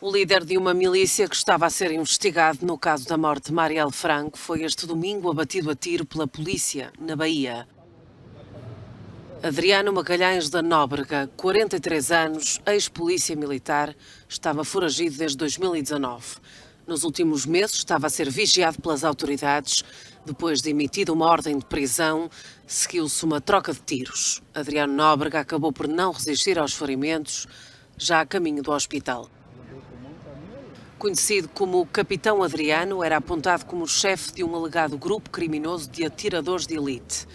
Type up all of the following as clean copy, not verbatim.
O líder de uma milícia que estava a ser investigado no caso da morte de Marielle Franco foi este domingo abatido a tiro pela polícia, na Bahia. Adriano Magalhães da Nóbrega, 43 anos, ex-polícia militar, estava foragido desde 2019. Nos últimos meses estava a ser vigiado pelas autoridades. Depois de emitida uma ordem de prisão, seguiu-se uma troca de tiros. Adriano Nóbrega acabou por não resistir aos ferimentos, já a caminho do hospital. Conhecido como o Capitão Adriano, era apontado como chefe de um alegado grupo criminoso de atiradores de elite.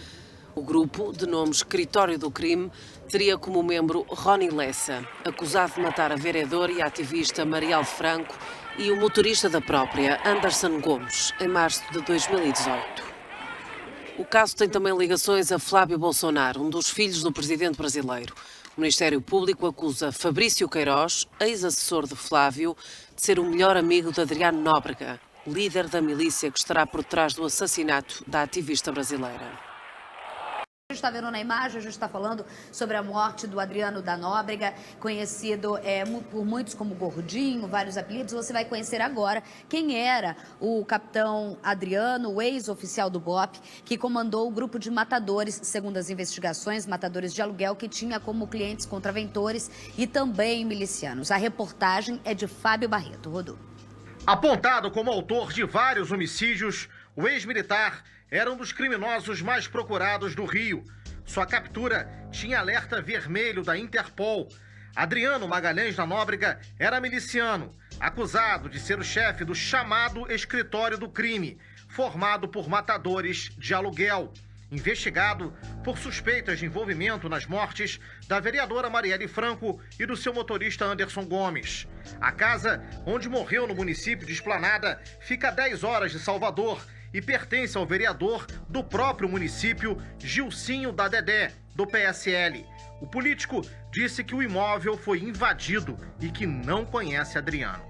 O grupo, de nome Escritório do Crime, teria como membro Rony Lessa, acusado de matar a vereadora e ativista Marielle Franco e o motorista da própria, Anderson Gomes, em março de 2018. O caso tem também ligações a Flávio Bolsonaro, um dos filhos do presidente brasileiro. O Ministério Público acusa Fabrício Queiroz, ex-assessor de Flávio, de ser o melhor amigo de Adriano Nóbrega, líder da milícia que estará por trás do assassinato da ativista brasileira. A gente está vendo na imagem, a gente está falando sobre a morte do Adriano da Nóbrega, conhecido por muitos como Gordinho, vários apelidos. Você vai conhecer agora quem era o capitão Adriano, o ex-oficial do BOPE, que comandou o grupo de matadores, segundo as investigações, matadores de aluguel, que tinha como clientes contraventores e também milicianos. A reportagem é de Fábio Barreto. Rodou. Apontado como autor de vários homicídios, o ex-militar era um dos criminosos mais procurados do Rio. Sua captura tinha alerta vermelho da Interpol. Adriano Magalhães da Nóbrega era miliciano, acusado de ser o chefe do chamado Escritório do Crime, formado por matadores de aluguel. Investigado por suspeitas de envolvimento nas mortes da vereadora Marielle Franco e do seu motorista Anderson Gomes. A casa, onde morreu no município de Esplanada, fica a 10 horas de Salvador e pertence ao vereador do próprio município, Gilcinho da Dedé, do PSL. O político disse que o imóvel foi invadido e que não conhece Adriano.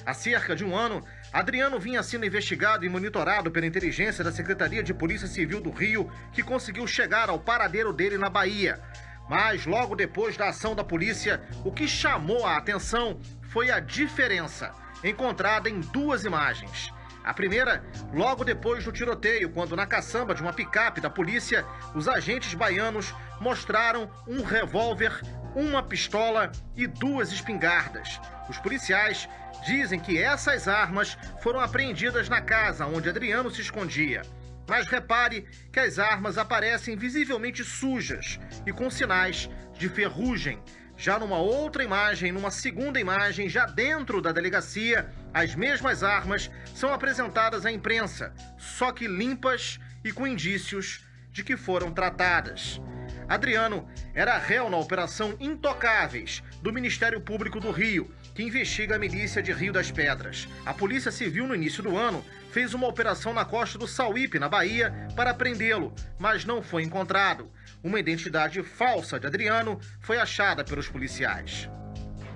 Há cerca de um ano, Adriano vinha sendo investigado e monitorado pela inteligência da Secretaria de Polícia Civil do Rio, que conseguiu chegar ao paradeiro dele na Bahia. Mas logo depois da ação da polícia, o que chamou a atenção foi a diferença encontrada em duas imagens. A primeira, logo depois do tiroteio, quando na caçamba de uma picape da polícia, os agentes baianos mostraram um revólver, uma pistola e duas espingardas. Os policiais dizem que essas armas foram apreendidas na casa onde Adriano se escondia. Mas repare que as armas aparecem visivelmente sujas e com sinais de ferrugem. Já numa outra imagem, numa segunda imagem, já dentro da delegacia, as mesmas armas são apresentadas à imprensa, só que limpas e com indícios de que foram tratadas. Adriano era réu na Operação Intocáveis, do Ministério Público do Rio, que investiga a milícia de Rio das Pedras. A Polícia Civil, no início do ano, fez uma operação na costa do Sauípe, na Bahia, para prendê-lo, mas não foi encontrado. Uma identidade falsa de Adriano foi achada pelos policiais.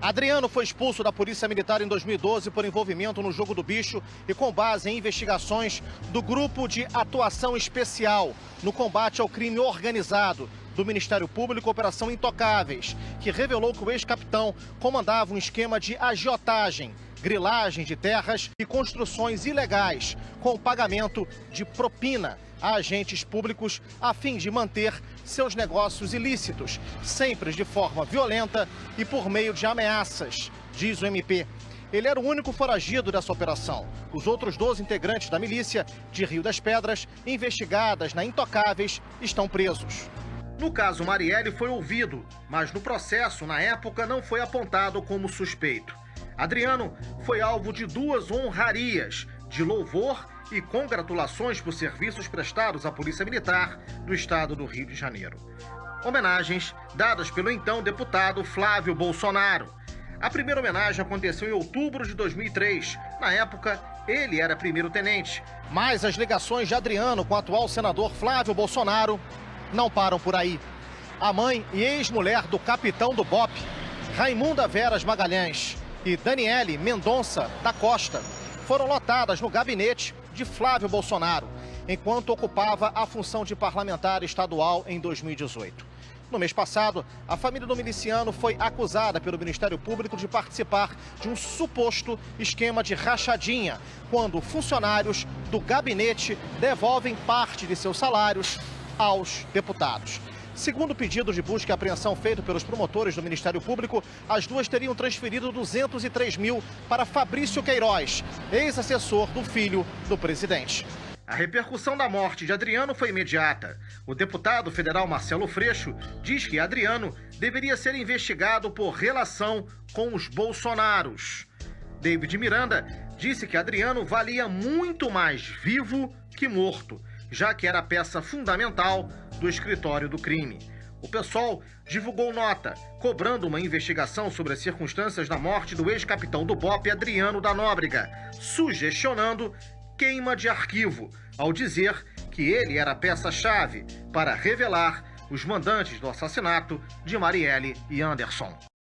Adriano foi expulso da Polícia Militar em 2012 por envolvimento no jogo do bicho e com base em investigações do Grupo de Atuação Especial no combate ao crime organizado do Ministério Público, Operação Intocáveis, que revelou que o ex-capitão comandava um esquema de agiotagem, grilagem de terras e construções ilegais, com o pagamento de propina a agentes públicos a fim de manter seus negócios ilícitos, sempre de forma violenta e por meio de ameaças, diz o MP. Ele era o único foragido dessa operação. Os outros 12 integrantes da milícia de Rio das Pedras, investigadas na Intocáveis, estão presos. No caso, Marielle foi ouvido, mas no processo, na época, não foi apontado como suspeito. Adriano foi alvo de duas honrarias, de louvor e congratulações por serviços prestados à Polícia Militar do Estado do Rio de Janeiro. Homenagens dadas pelo então deputado Flávio Bolsonaro. A primeira homenagem aconteceu em outubro de 2003. Na época, ele era primeiro-tenente. Mas as ligações de Adriano com o atual senador Flávio Bolsonaro não param por aí. A mãe e ex-mulher do capitão do BOPE, Raimunda Veras Magalhães, e Daniele Mendonça da Costa, foram lotadas no gabinete de Flávio Bolsonaro, enquanto ocupava a função de parlamentar estadual em 2018. No mês passado, a família do miliciano foi acusada pelo Ministério Público de participar de um suposto esquema de rachadinha, quando funcionários do gabinete devolvem parte de seus salários aos deputados. Segundo o pedido de busca e apreensão feito pelos promotores do Ministério Público, as duas teriam transferido 203 mil para Fabrício Queiroz, ex-assessor do filho do presidente. A repercussão da morte de Adriano foi imediata. O deputado federal Marcelo Freixo diz que Adriano deveria ser investigado por relação com os Bolsonaros. David Miranda disse que Adriano valia muito mais vivo que morto, já que era peça fundamental do escritório do crime. O PSOL divulgou nota, cobrando uma investigação sobre as circunstâncias da morte do ex-capitão do BOPE, Adriano da Nóbrega, sugestionando queima de arquivo, ao dizer que ele era a peça-chave para revelar os mandantes do assassinato de Marielle e Anderson.